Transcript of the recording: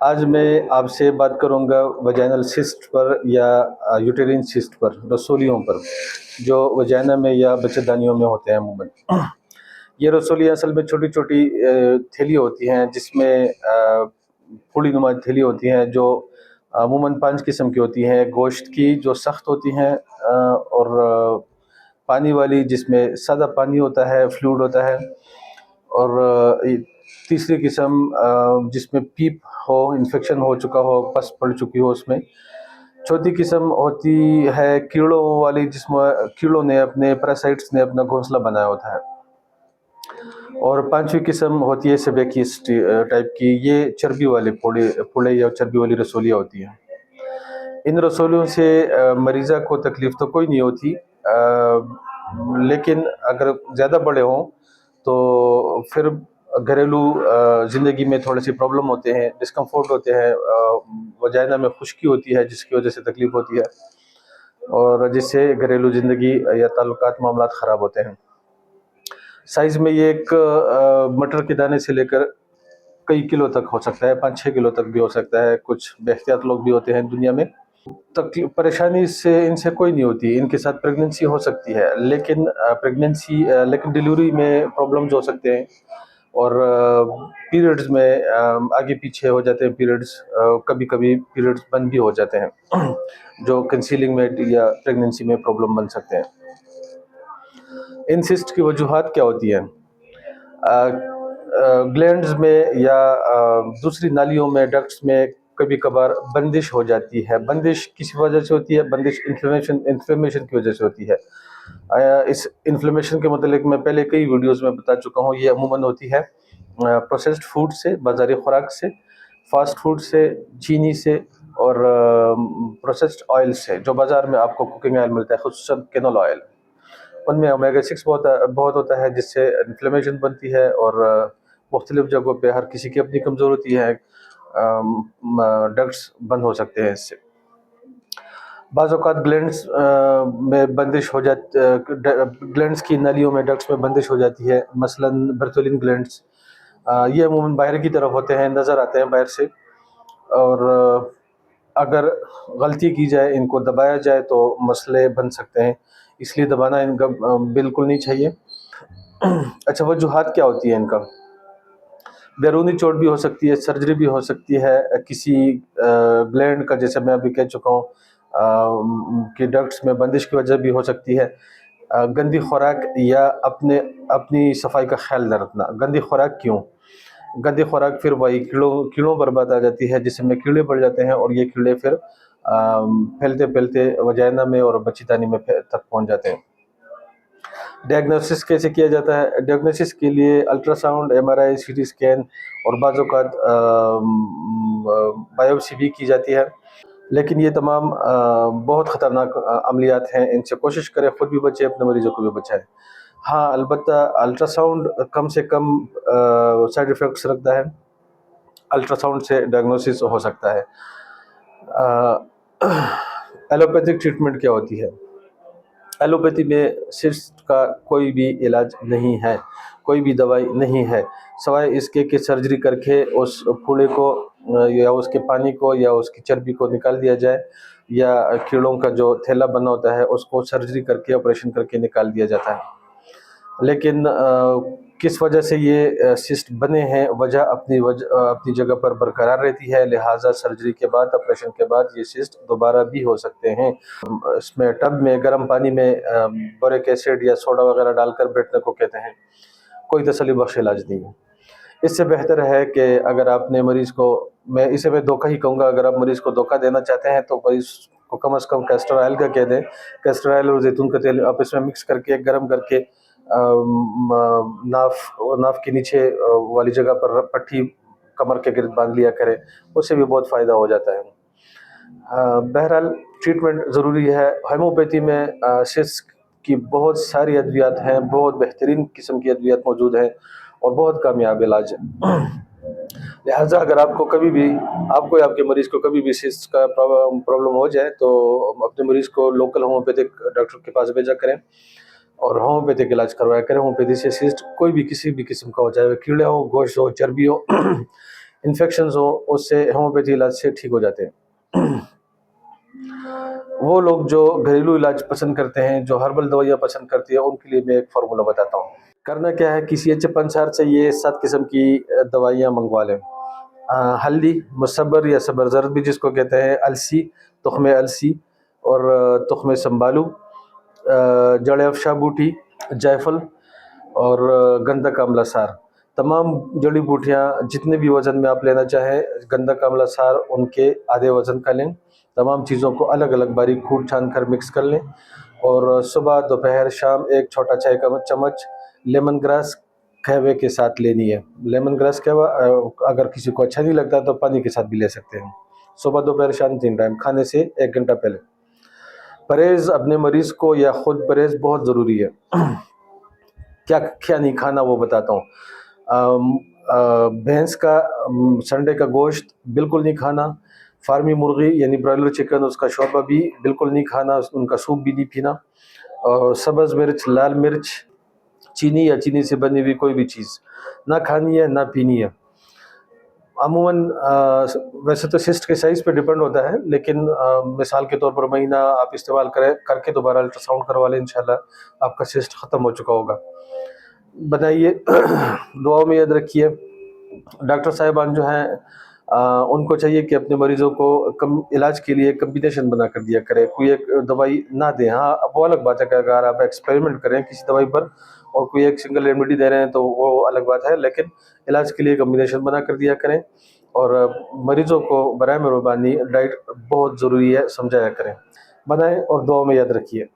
आज मैं आपसे बात करूंगा वजाइनल सिस्ट पर या यूटेरिन सिस्ट पर, रसोलियों पर, जो वजाइना में या बच्चेदानियों में होते हैं अमूमन। ये रसोलियाँ असल में छोटी छोटी थैली होती हैं, जिसमें फूली नुमा थैली होती हैं, जो अमूमन 5 किस्म की होती हैं। गोश्त की जो सख्त होती हैं, और पानी वाली जिसमें सादा पानी होता है, फ्लूइड होता है, और तीसरी किस्म जिसमें पीप हो, इन्फेक्शन हो चुका हो, पस पड़ चुकी हो उसमें। चौथी किस्म होती है कीड़ों वाली, जिसमें कीड़ों ने अपने पैरासाइट्स ने अपना घोंसला बनाया होता है। और पांचवी किस्म होती है सेबेकिस टाइप की, ये चर्बी वाले पुड़े पुड़े या चर्बी वाली रसोलियाँ होती हैं। इन रसोलियों से मरीज़ा को तकलीफ़ तो कोई नहीं होती, लेकिन अगर ज़्यादा बड़े हों तो फिर घरेलू ज़िंदगी में थोड़ी सी प्रॉब्लम होते हैं, डिस्कम्फर्ट होते हैं, वजाइना में खुश्की होती है जिसकी वजह से तकलीफ़ होती है, और जिससे घरेलू ज़िंदगी या ताल्लुकात मामलात ख़राब होते हैं। साइज़ में ये एक मटर के दाने से लेकर कई किलो तक हो सकता है, 5-6 किलो तक भी हो सकता है। कुछ बेख्तियात लोग भी होते हैं दुनिया में। तकलीफ परेशानी इससे इनसे कोई नहीं होती, इनके साथ प्रेगनेंसी हो सकती है, लेकिन लेकिन डिलीवरी में प्रॉब्लम्स हो सकते हैं, और पीरियड्स में आगे पीछे हो जाते हैं पीरियड्स, कभी कभी पीरियड्स बंद भी हो जाते हैं, जो कंसीलिंग में या प्रेगनेंसी में प्रॉब्लम बन सकते हैं। इन सिस्ट की वजूहात क्या होती हैं? ग्लैंड्स में या दूसरी नालियों में, डक्ट्स में कभी कभार बंदिश हो जाती है। बंदिश किसी वजह से होती है, बंदिश इन्फ्लेमेशन की वजह से होती है। इस इन्फ्लेमेशन के मतलब मैं पहले कई वीडियोस में बता चुका हूँ। ये अमूमन होती है प्रोसेस्ड फूड से, बाजारी खुराक से, फास्ट फूड से, चीनी से, और प्रोसेस्ड ऑयल से, जो बाज़ार में आपको कुकिंग ऑयल मिलता है, खुसूसन कैनोला ऑयल। उनमें ओमेगा 6 बहुत होता है, जिससे इन्फ्लेमेशन बनती है, और मुख्तलिफ जगहों पे हर किसी की अपनी कमज़ोर होती है, डक्ट्स बंद हो सकते हैं इससे। बाज़ औक़ात ग्लैंड्स में बंदिश हो जाती, ग्लैंड्स की नलियों में, डक्ट्स में बंदिश हो जाती है, मसलन बर्तोलिन ग्लैंड्स। ये अमूमन बाहर की तरफ होते हैं, नज़र आते हैं बाहर से, और अगर गलती की जाए, इनको दबाया जाए तो मसले बन सकते हैं, इसलिए दबाना इनका बिल्कुल नहीं चाहिए। अच्छा, वजूहात क्या होती है इनका? बैरूनी चोट भी हो सकती है, सर्जरी भी हो सकती है, किसी ग्लैंड का, जैसे मैं अभी कह चुका हूँ, कि डक्ट्स में बंदिश की वजह भी हो सकती है। गंदी खुराक या अपनी सफाई का ख्याल न रखना। गंदी खुराक क्यों? गंदी खुराक फिर वही कीड़ों पर बात आ जाती है, जिसमें कीड़े बढ़ जाते हैं, और ये कीड़े फिर फैलते फैलते वजाइना में और बच्चेदानी में तक पहुंच जाते हैं। डायग्नोसिस कैसे किया जाता है? डायग्नोसिस के लिए अल्ट्रासाउंड, एमआरआई, सीटी स्कैन, और बाज़ औक़ात बायोप्सी भी की जाती है। लेकिन ये तमाम बहुत ख़तरनाक अमलियात हैं, इनसे कोशिश करें ख़ुद भी बचें, अपने मरीज़ों को भी बचाएँ। हाँ, अलबत्ता अल्ट्रासाउंड कम से कम साइड इफ़ेक्ट्स रखता है। अल्ट्रासाउंड से डायग्नोसिस हो सकता है। एलोपैथिक ट्रीटमेंट क्या होती है? एलोपैथी में सिस्ट का कोई भी इलाज नहीं है, कोई भी दवाई नहीं है, सिवाय इसके कि सर्जरी करके उस फूले को या उसके पानी को या उसकी चर्बी को निकाल दिया जाए, या कीड़ों का जो थैला बना होता है उसको सर्जरी करके, ऑपरेशन करके निकाल दिया जाता है। लेकिन किस वजह से ये सिस्ट बने हैं, वजह अपनी जगह पर बरकरार रहती है, लिहाजा सर्जरी के बाद, ऑपरेशन के बाद ये सिस्ट दोबारा भी हो सकते हैं। इसमें टब में गर्म पानी में बोरिक एसिड या सोडा वगैरह डालकर बैठने को कहते हैं। कोई तसल्ली बख्श इलाज नहीं है। इससे बेहतर है कि अगर आपने मरीज़ को, मैं धोखा ही कहूँगा, अगर आप मरीज़ को धोखा देना चाहते हैं तो मरीज़ को कम से कम कैस्टर ऑयल का कह दें। कैस्टर ऑयल और जैतून का तेल आप इसमें मिक्स करके, गर्म करके, नाफ के नीचे वाली जगह पर पट्टी कमर के गिर्द बांध लिया करें, उससे भी बहुत फ़ायदा हो जाता है। बहरहाल ट्रीटमेंट ज़रूरी है। होम्योपैथी में सिस्ट की बहुत सारी अद्वियात हैं, बहुत बेहतरीन किस्म की अद्वियात मौजूद हैं, और बहुत कामयाब इलाज है। लिहाजा अगर आपको या आपके मरीज़ को कभी भी सिस्ट का प्रॉब्लम हो जाए, तो अपने मरीज़ को लोकल होम्योपैथिक डॉक्टर के पास भेजा करें, और होम्योपैथिक इलाज करवाया करें। होम्योपैथी से सिस्ट कोई भी किसी भी किस्म का हो, चाहे वह कीड़े हो, गोश्त हो, चर्बी हो, इन्फेक्शंस हो उससे होम्योपैथी इलाज से ठीक हो जाते हैं। वो लोग जो घरेलू इलाज पसंद करते हैं, जो हर्बल दवाइयाँ पसंद करती है, उनके लिए मैं एक फार्मूला बताता हूँ। करना क्या है, किसी अच्छे पंसार से ये 7 किस्म की दवाइयाँ मंगवा लें। हल्दी, मुसब्बर या सब्ज़ भी जिसको कहते हैं, अलसी, तुख़्म अलसी और तुख़्म संबालू, जड़ अफ़शा बूटी, जायफल और गंधक आंवला सार। तमाम जड़ी बूटियाँ जितने भी वज़न में आप लेना चाहें, गंधक आंवला सार उनके आधे वज़न का लें। तमाम चीज़ों को अलग-अलग बारीक कूट-छान कर मिक्स कर लें और सुबह, दोपहर, शाम एक छोटा चाय का चम्मच लेमन ग्रास कहवे के साथ लेनी है। लेमन ग्रास कहवा अगर किसी को अच्छा नहीं लगता तो पानी के साथ भी ले सकते हैं। सुबह, दोपहर, शाम 3 टाइम, खाने से 1 घंटा पहले। परहेज़ अपने मरीज़ को या खुद परहेज़ बहुत ज़रूरी है। क्या क्या नहीं खाना वो बताता हूँ। भैंस का संडे का गोश्त बिल्कुल नहीं खाना, फार्मी मुर्गी यानी ब्रॉयलर चिकन उसका शोरबा भी बिल्कुल नहीं खाना, उनका सूप भी नहीं पीना, और सब्ज़ मिर्च, लाल मिर्च, चीनी या चीनी से बनी हुई कोई भी चीज़ ना खानी है, ना पीनी है। अमूमन वैसे तो सिस्ट के साइज़ पे डिपेंड होता है, लेकिन मिसाल के तौर पर महीना आप इस्तेमाल करें करके दोबारा अल्ट्रासाउंड करवा लें, इंशाल्लाह आपका सिस्ट ख़त्म हो चुका होगा। बताइए। दुआओं में याद रखिए। डॉक्टर साहिबान जो हैं उनको चाहिए कि अपने मरीज़ों को कम इलाज के लिए कम्बिनेशन बना कर दिया करें, कोई एक दवाई ना दें। हाँ, वो अलग बात है कि अगर आप एक्सपेरिमेंट करें किसी दवाई पर और कोई एक सिंगल रेमेडी दे रहे हैं तो वो अलग बात है, लेकिन इलाज के लिए कम्बिनेशन बना कर दिया करें और मरीज़ों को बराए मेहरबानी डाइट बहुत ज़रूरी है समझाया करें। बनाएँ और दुआओं में याद रखिए।